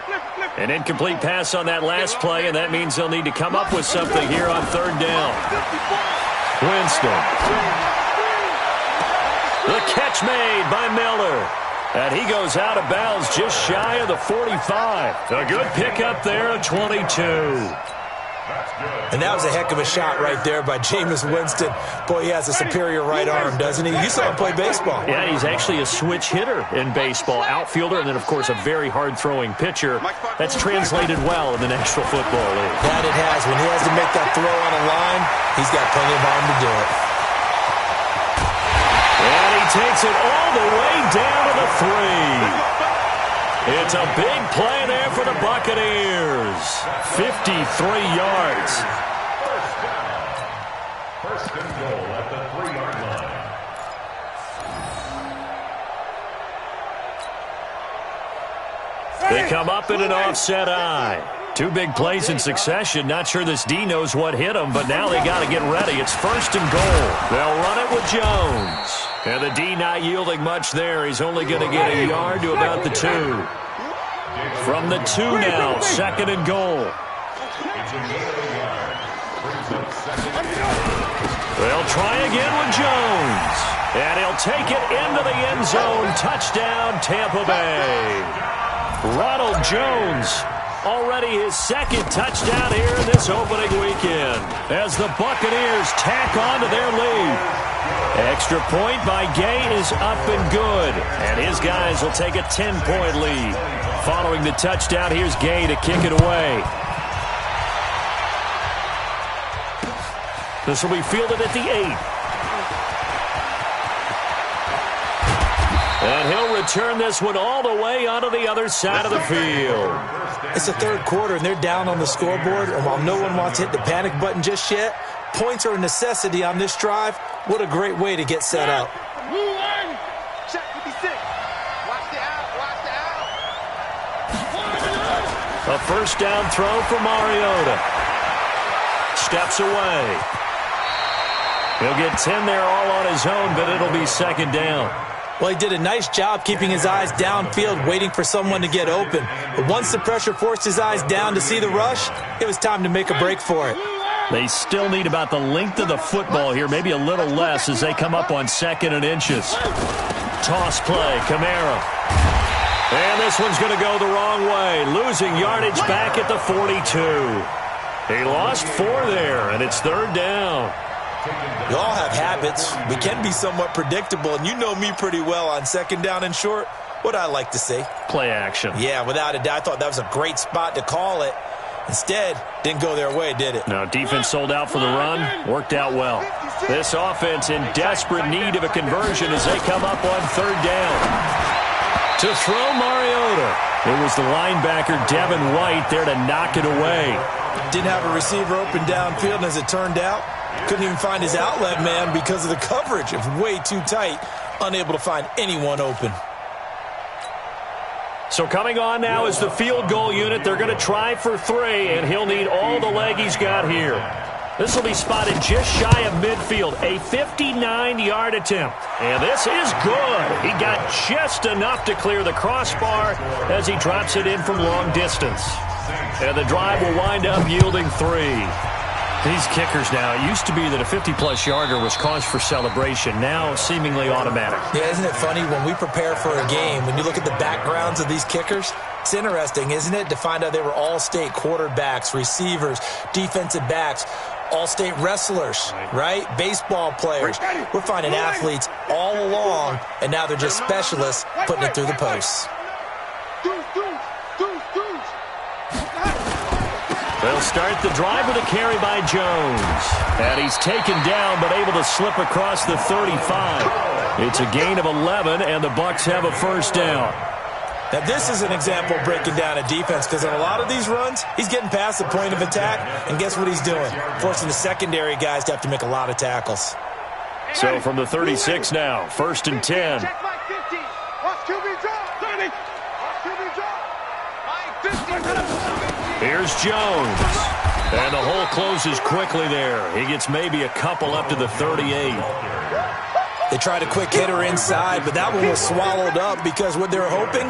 An incomplete pass on that last play, and that means they'll need to come up with something here on 3rd down. Winston. The catch made by Miller. And he goes out of bounds just shy of the 45. A good pickup there, a 22. And that was a heck of a shot right there by Jameis Winston. Boy, he has a superior right arm, doesn't he? You saw him play baseball. Yeah, he's actually a switch hitter in baseball. Outfielder, and then, of course, a very hard-throwing pitcher. That's translated well in the National Football League. That it has. When he has to make that throw on a line, he's got plenty of arm to do it. And he takes it all the way down to the 3. It's a big play there for the Buccaneers. 53 yards. First and goal at the 3-yard line. They come up in an offset eye. Two big plays in succession. Not sure this D knows what hit him, but now they got to get ready. It's 1st and goal. They'll run it with Jones. And the D not yielding much there. He's only going to get a yard to about the 2. From the 2 now, 2nd and goal. They'll try again with Jones. And he'll take it into the end zone. Touchdown, Tampa Bay. Ronald Jones, already his 2nd touchdown here in this opening weekend, as the Buccaneers tack on to their lead. Extra point by Gay is up and good, and his guys will take a 10-point lead. Following the touchdown, here's Gay to kick it away. This will be fielded at the 8. And he'll return this one all the way onto the other side of the field. It's the 3rd quarter, and they're down on the scoreboard. And while no one wants to hit the panic button just yet, points are a necessity on this drive. What a great way to get set up. Check 56. Watch the out. A first down throw for Mariota. Steps away. He'll get 10 there all on his own, but it'll be 2nd down. Well, he did a nice job keeping his eyes downfield, waiting for someone to get open. But once the pressure forced his eyes down to see the rush, it was time to make a break for it. They still need about the length of the football here, maybe a little less as they come up on 2nd and inches. Toss play, Kamara. And this one's going to go the wrong way, losing yardage back at the 42. He lost 4 there, and it's 3rd down. We all have habits. We can be somewhat predictable, and you know me pretty well on 2nd down and short. What I like to say? Play action. Yeah, without a doubt. I thought that was a great spot to call it. Instead, didn't go their way, did it? No, defense sold out for the run. Worked out well. This offense in desperate need of a conversion as they come up on 3rd down. To throw Mariota. It was the linebacker, Devin White, there to knock it away. Didn't have a receiver open downfield, and as it turned out, couldn't even find his outlet man because of the coverage. It was way too tight, unable to find anyone open. So coming on now is the field goal unit. They're going to try for 3, and he'll need all the leg he's got here. This will be spotted just shy of midfield, a 59-yard attempt. And this is good. He got just enough to clear the crossbar as he drops it in from long distance. And the drive will wind up yielding 3. These kickers now, it used to be that a 50-plus yarder was cause for celebration. Now seemingly automatic. Yeah, isn't it funny when we prepare for a game, when you look at the backgrounds of these kickers, it's interesting, isn't it, to find out they were all-state quarterbacks, receivers, defensive backs, all-state wrestlers, right? Baseball players. We're finding athletes all along, and now they're just specialists putting it through the posts. They'll start the drive with a carry by Jones. And he's taken down, but able to slip across the 35. It's a gain of 11, and the Bucs have a first down. Now, this is an example of breaking down a defense, because on a lot of these runs, he's getting past the point of attack, and guess what he's doing? Forcing the secondary guys to have to make a lot of tackles. So from the 36 now, 1st and 10. Check Mike 50. Watch QB drop. 30. Watch QB drop. Mike 50. Here's Jones. And the hole closes quickly there. He gets maybe a couple up to the 38. They tried a quick hitter inside, but that one was swallowed up because what they're hoping,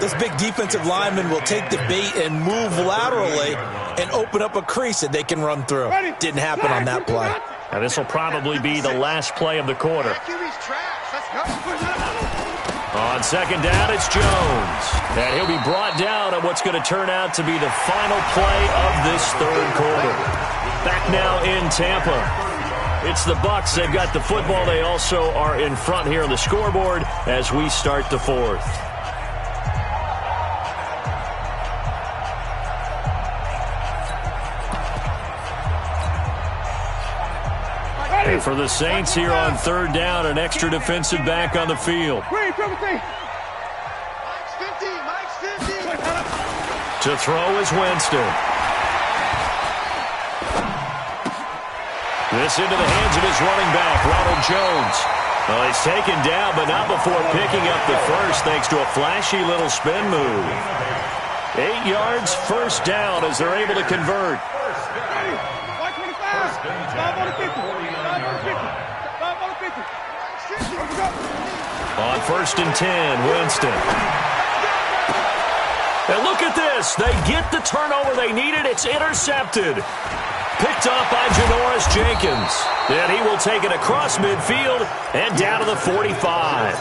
this big defensive lineman will take the bait and move laterally and open up a crease that they can run through. Didn't happen on that play. And this will probably be the last play of the quarter. On 2nd down, it's Jones. And he'll be brought down on what's going to turn out to be the final play of this 3rd quarter. Back now in Tampa. It's the Bucs. They've got the football. They also are in front here on the scoreboard as we start the 4th. And for the Saints here on 3rd down, an extra defensive back on the field. To throw is Winston. This into the hands of his running back, Ronald Jones. He's taken down, but not before picking up the first thanks to a flashy little spin move. 8 yards, first down as they're able to convert. On 1st and 10, Winston. And look at this. They get the turnover they needed. It's intercepted. Picked up by Janoris Jenkins. And he will take it across midfield and down to the 45.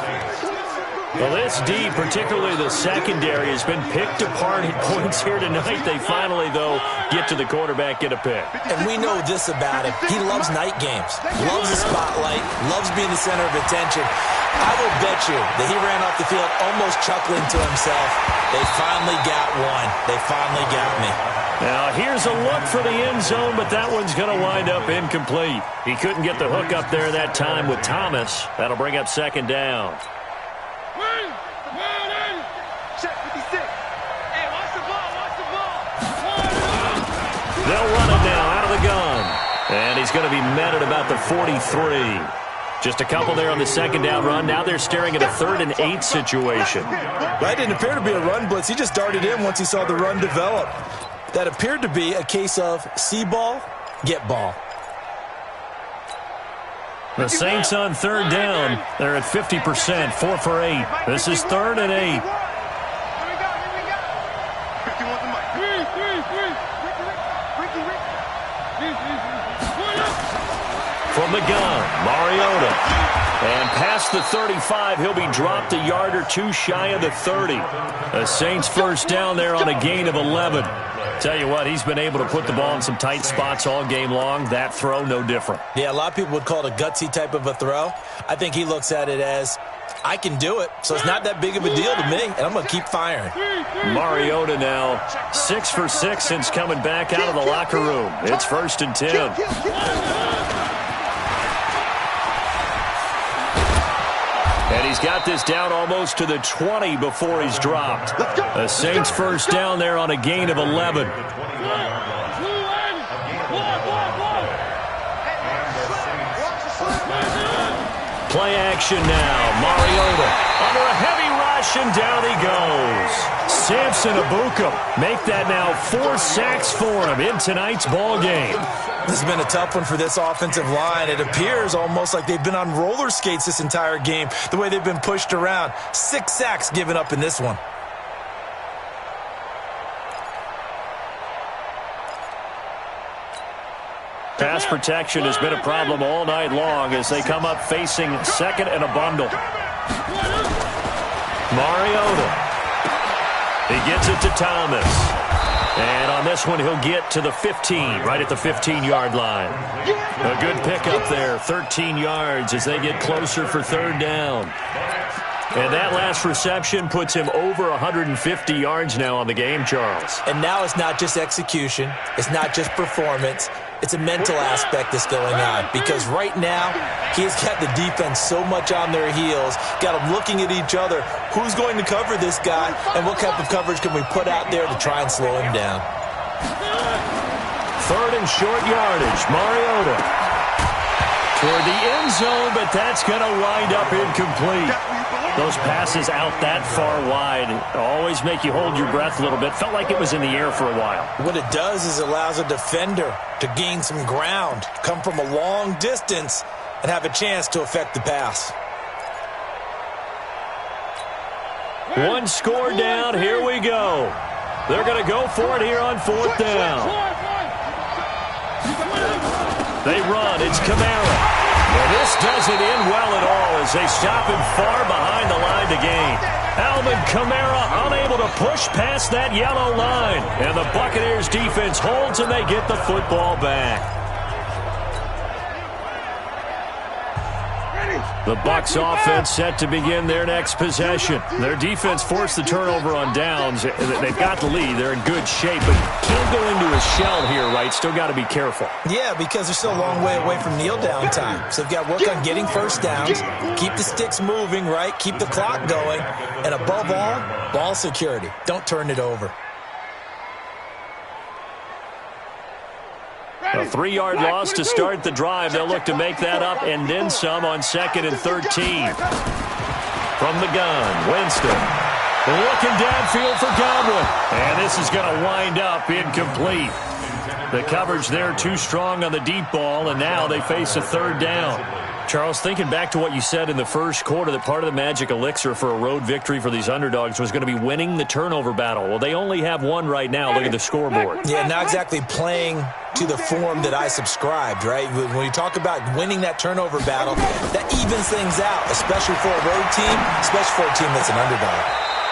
Well, this D, particularly the secondary, has been picked apart at points here tonight. They finally, though, get to the quarterback, get a pick. And we know this about him. He loves night games, loves the spotlight, loves being the center of attention. I will bet you that he ran off the field almost chuckling to himself. They finally got one. They finally got me. Now, here's a look for the end zone, but that one's going to wind up incomplete. He couldn't get the hook up there that time with Thomas. That'll bring up 2nd down. They'll run it now out of the gun. And he's going to be met at about the 43. Just a couple there on the 2nd down run. Now they're staring at a 3rd and 8 situation. That didn't appear to be a run blitz. He just darted in once he saw the run develop. That appeared to be a case of see ball, get ball. The Saints on 3rd down. They're at 50%, 4 for 8. This is 3rd and 8. From the gun, Mariota. And past the 35, he'll be dropped a yard or two shy of the 30. The Saints 1st down there on a gain of 11. Tell you what, he's been able to put the ball in some tight spots all game long. That throw, no different. Yeah, a lot of people would call it a gutsy type of a throw. I think he looks at it as, I can do it, so it's not that big of a deal to me, and I'm going to keep firing. Mariota now 6 for 6 since coming back out of the locker room. It's 1st and 10. And he's got this down almost to the 20 before he's dropped. The Saints 1st down there on a gain of 11. Play action now. Mariota under a heavy rush, and down he goes. Samson Abuka make that now 4 sacks for him in tonight's ball game. This has been a tough one for this offensive line. It appears almost like they've been on roller skates this entire game, the way they've been pushed around. 6 sacks given up in this one. Pass protection has been a problem all night long as they come up facing 2nd and a bundle. Mariota. He gets it to Thomas. And on this one, he'll get to the 15, right at the 15-yard line. A good pickup there, 13 yards as they get closer for 3rd down. And that last reception puts him over 150 yards now on the game, Charles. And now it's not just execution. It's not just performance. It's a mental aspect that's going on. Because right now, he's got the defense so much on their heels, got them looking at each other. Who's going to cover this guy, and what type of coverage can we put out there to try and slow him down? 3rd and short yardage, Mariota. Toward the end zone, but that's going to wind up incomplete. Those passes out that far wide always make you hold your breath a little bit. Felt like it was in the air for a while. What it does is it allows a defender to gain some ground, come from a long distance, and have a chance to affect the pass. One score down. Here we go. They're going to go for it here on 4th down. They run. It's Kamara. Well, this doesn't end well at all as they stop him far behind the line to gain. Alvin Kamara unable to push past that yellow line. And the Buccaneers defense holds and they get the football back. The Bucs offense set to begin their next possession. Their defense forced the turnover on downs. They've got the lead. They're in good shape, but can't go into a shell here, right? Still got to be careful. Yeah, because they're still a long way away from kneel down time. So they've got to work on getting 1st downs, keep the sticks moving, right? Keep the clock going. And above all, ball security. Don't turn it over. A 3-yard loss to start the drive. They'll look to make that up and then some on 2nd and 13. From the gun, Winston. Looking downfield for Godwin. And this is going to wind up incomplete. The coverage there too strong on the deep ball, and now they face a 3rd down. Charles, thinking back to what you said in the first quarter, that part of the magic elixir for a road victory for these underdogs was going to be winning the turnover battle. Well, they only have one right now. Look at the scoreboard. Yeah, not exactly playing to the form that I subscribed, right? When you talk about winning that turnover battle, that evens things out, especially for a road team, especially for a team that's an underdog.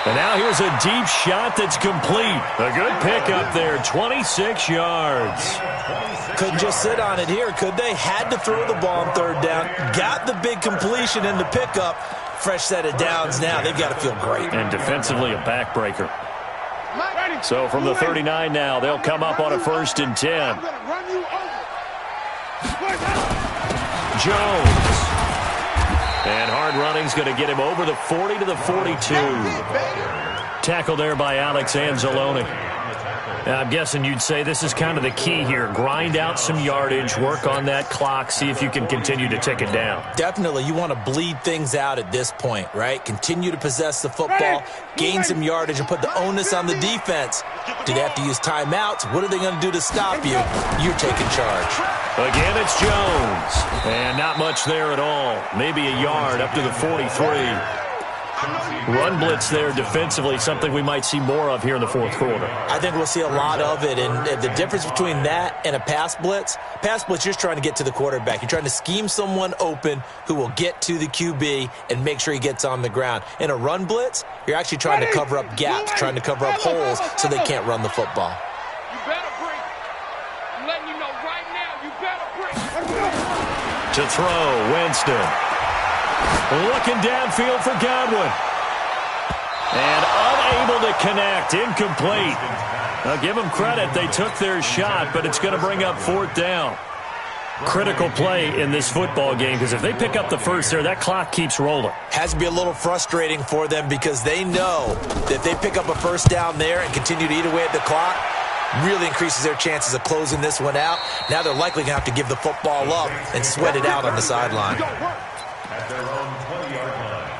And now here's a deep shot that's complete. A good pickup there, 26 yards. Couldn't just sit on it here, could they? Had to throw the ball on third down. Got the big completion in the pickup. Fresh set of downs now. They've got to feel great. And defensively, a backbreaker. So from the 39 now, they'll come up on a 1st and 10. Jones. And hard running's going to get him over the 40 to the 42. Tackle there by Alex Anzalone. I'm guessing you'd say this is kind of the key here. Grind out some yardage, work on that clock, see if you can continue to tick it down. Definitely. You want to bleed things out at this point, right? Continue to possess the football, gain some yardage, and put the onus on the defense. Do they have to use timeouts? What are they going to do to stop you? You're taking charge. Again, it's Jones. And not much there at all. Maybe a yard up to the 43. Run blitz there defensively, something we might see more of here in the fourth quarter. I think we'll see a lot of it, and the difference between that and a pass blitz, you're just trying to get to the quarterback. You're trying to scheme someone open who will get to the QB and make sure he gets on the ground. In a run blitz, you're actually trying to cover up gaps, trying to cover up holes so they can't run the football. You better bring. I'm letting you know right now, you better bring. To throw, Winston. Looking downfield for Godwin. And unable to connect. Incomplete. Now give them credit. They took their shot, but it's going to bring up 4th down. Critical play in this football game, because if they pick up the first there, that clock keeps rolling. Has to be a little frustrating for them because they know that if they pick up a first down there and continue to eat away at the clock, really increases their chances of closing this one out. Now they're likely going to have to give the football up and sweat it out on the sideline. At their own 20-yard line.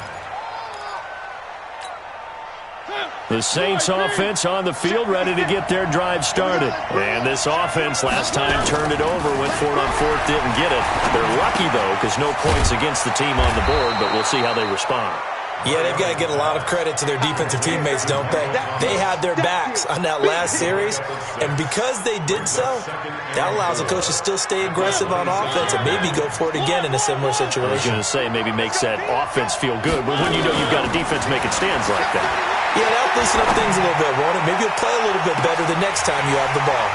The Saints offense on the field, ready to get their drive started. And this offense last time turned it over, went for it on 4th, didn't get it. They're lucky, though, because no points against the team on the board, but we'll see how they respond. Yeah, they've got to get a lot of credit to their defensive teammates, don't they? They had their backs on that last series, and because they did so, that allows the coach to still stay aggressive on offense and maybe go for it again in a similar situation. I was going to say maybe makes that offense feel good, but when you know you've got a defense making stands like that. Yeah, that'll loosen up things a little bit, won't it? Maybe you'll play a little bit better the next time you have the ball.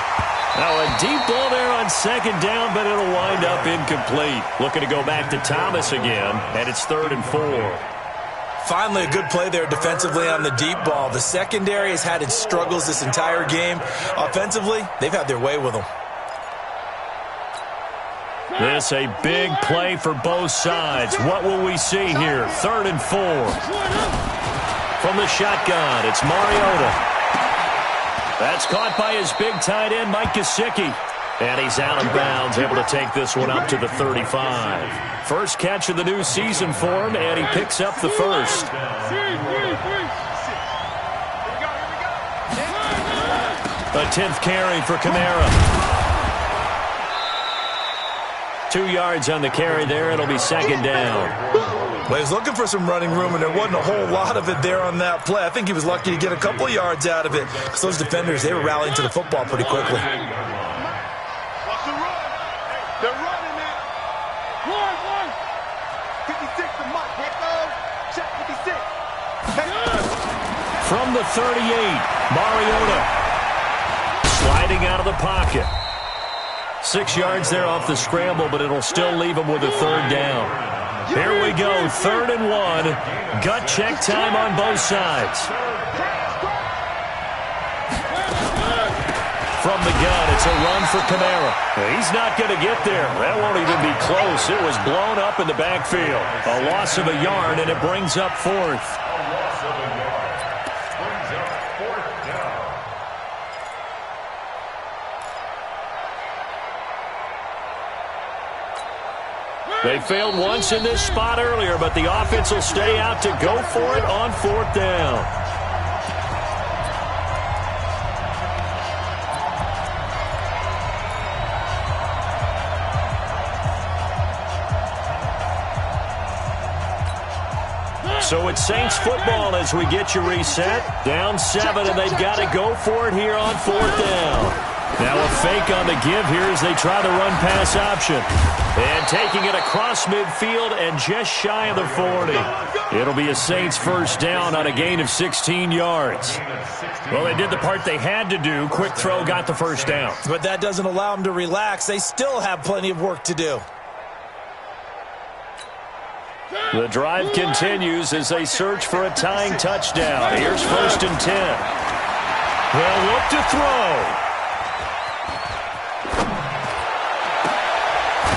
Now a deep ball there on 2nd down, but it'll wind up incomplete. Looking to go back to Thomas again, and it's 3rd and 4. Finally, a good play there defensively on the deep ball. The secondary has had its struggles this entire game. Offensively, they've had their way with them. This a big play for both sides. What will we see here? 3rd and 4. From the shotgun, it's Mariota. That's caught by his big tight end, Mike Gesicki. And he's out of bounds, able to take this one up to the 35. First catch of the new season for him, and he picks up the first. A 10th carry for Kamara. 2 yards on the carry there. It'll be 2nd down. Well, he was looking for some running room, and there wasn't a whole lot of it there on that play. I think he was lucky to get a couple of yards out of it because those defenders, they were rallying to the football pretty quickly. They're running, man. Run. 56 to Mike. Check 56. From the 38, Mariota sliding out of the pocket. 6 yards there off the scramble, but it'll still leave him with a 3rd down. Here we go, 3rd and 1. Gut check time on both sides. From the gun, it's a run for Kamara. He's not going to get there. That won't even be close. It was blown up in the backfield. A loss of a yard, and it brings up 4th. A loss of a yard. Brings up 4th down. They failed once in this spot earlier, but the offense will stay out to go for it on 4th down. So it's Saints football as we get you reset. Down 7, and they've got to go for it here on 4th down. Now a fake on the give here as they try the run-pass option. And taking it across midfield and just shy of the 40. It'll be a Saints first down on a gain of 16 yards. Well, they did the part they had to do. Quick throw got the first down. But that doesn't allow them to relax. They still have plenty of work to do. The drive continues as they search for a tying touchdown. Here's 1st and 10. They'll look to throw.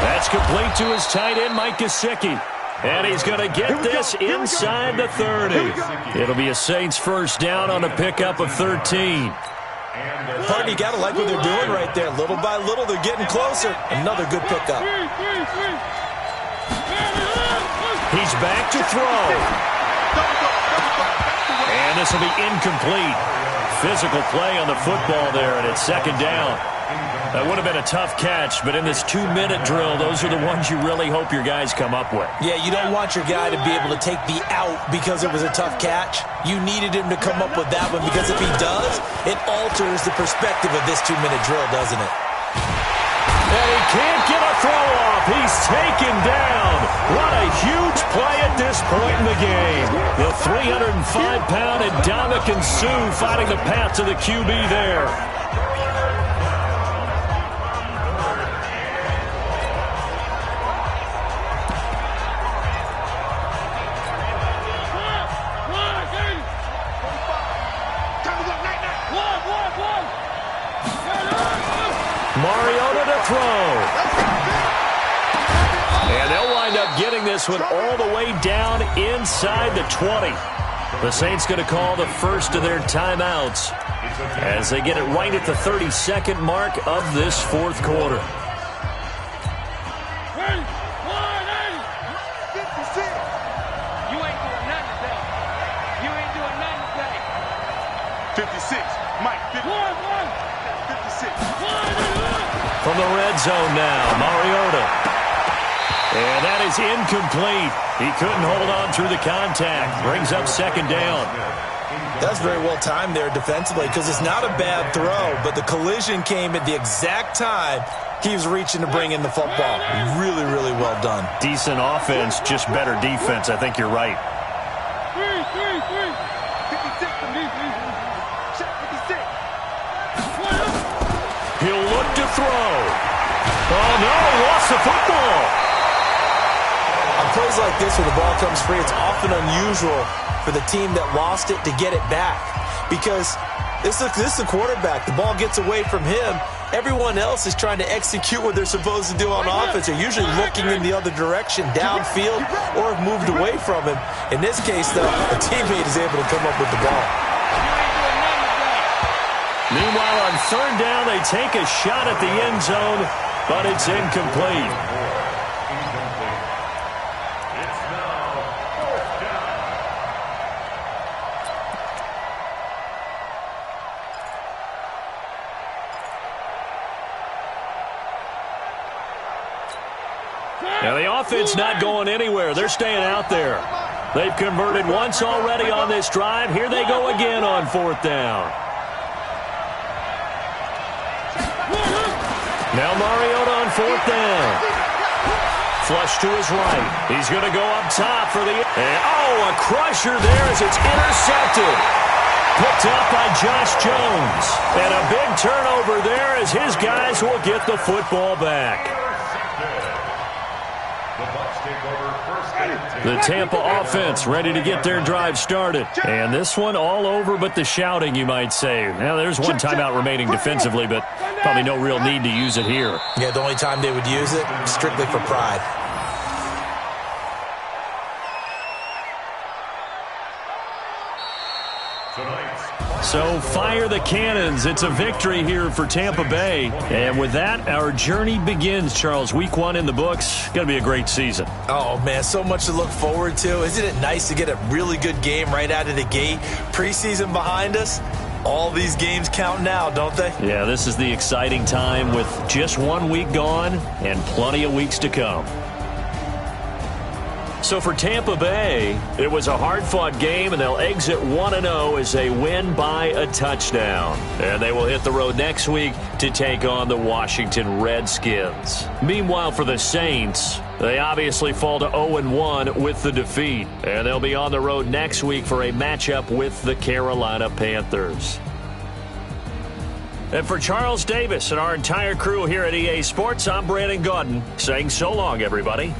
That's complete to his tight end, Mike Gesicki. And he's going to get this inside the 30. It'll be a Saints first down on a pickup of 13. Partner, you got to like what they're doing right there. Little by little, they're getting closer. Another good pickup. He's back to throw. And this will be incomplete. Physical play on the football there, and it's 2nd down. That would have been a tough catch, but in this 2-minute drill, those are the ones you really hope your guys come up with. Yeah, you don't want your guy to be able to take the out because it was a tough catch. You needed him to come up with that one because if he does, it alters the perspective of this 2-minute drill, doesn't it? And he can't get a throw off. He's taken down. What a huge play at this point in the game. The 305-pound Ndamukong Suh fighting the path to the QB there. Mariota to throw. And they'll wind up getting this one all the way down inside the 20. The Saints going to call the first of their timeouts as they get it right at the 32nd mark of this 4th quarter. From the red zone now, Mariota. And that is incomplete. He couldn't hold on through the contact. Brings up 2nd down. That's very well timed there defensively because it's not a bad throw, but the collision came at the exact time he was reaching to bring in the football. Really, really well done. Decent offense, just better defense. I think you're right. He'll look to throw. Oh, no, lost the football. On plays like this where the ball comes free, it's often unusual for the team that lost it to get it back because this is the quarterback. The ball gets away from him. Everyone else is trying to execute what they're supposed to do on offense. They're usually looking in the other direction, downfield, or have moved away from him. In this case, though, a teammate is able to come up with the ball. Meanwhile, on 3rd down, they take a shot at the end zone, but it's incomplete. It's now 4th down. Now, the offense not going anywhere. They're staying out there. They've converted once already on this drive. Here they go again on 4th down. Now Mariota on 4th down. Flush to his right. He's going to go up top for the... a crusher there as it's intercepted. Picked up by Josh Jones. And a big turnover there as his guys will get the football back. The Tampa offense ready to get their drive started. And this one all over but the shouting, you might say. Now, there's one timeout remaining defensively, but probably no real need to use it here. Yeah, the only time they would use it, strictly for pride. So fire the cannons. It's a victory here for Tampa Bay. And with that, our journey begins, Charles. Week 1 in the books. Going to be a great season. Oh, man, so much to look forward to. Isn't it nice to get a really good game right out of the gate? Preseason behind us. All these games count now, don't they? Yeah, this is the exciting time with just 1 week gone and plenty of weeks to come. So for Tampa Bay, it was a hard-fought game, and they'll exit 1-0 as they win by a touchdown. And they will hit the road next week to take on the Washington Redskins. Meanwhile, for the Saints, they obviously fall to 0-1 with the defeat. And they'll be on the road next week for a matchup with the Carolina Panthers. And for Charles Davis and our entire crew here at EA Sports, I'm Brandon Gaudin saying so long, everybody.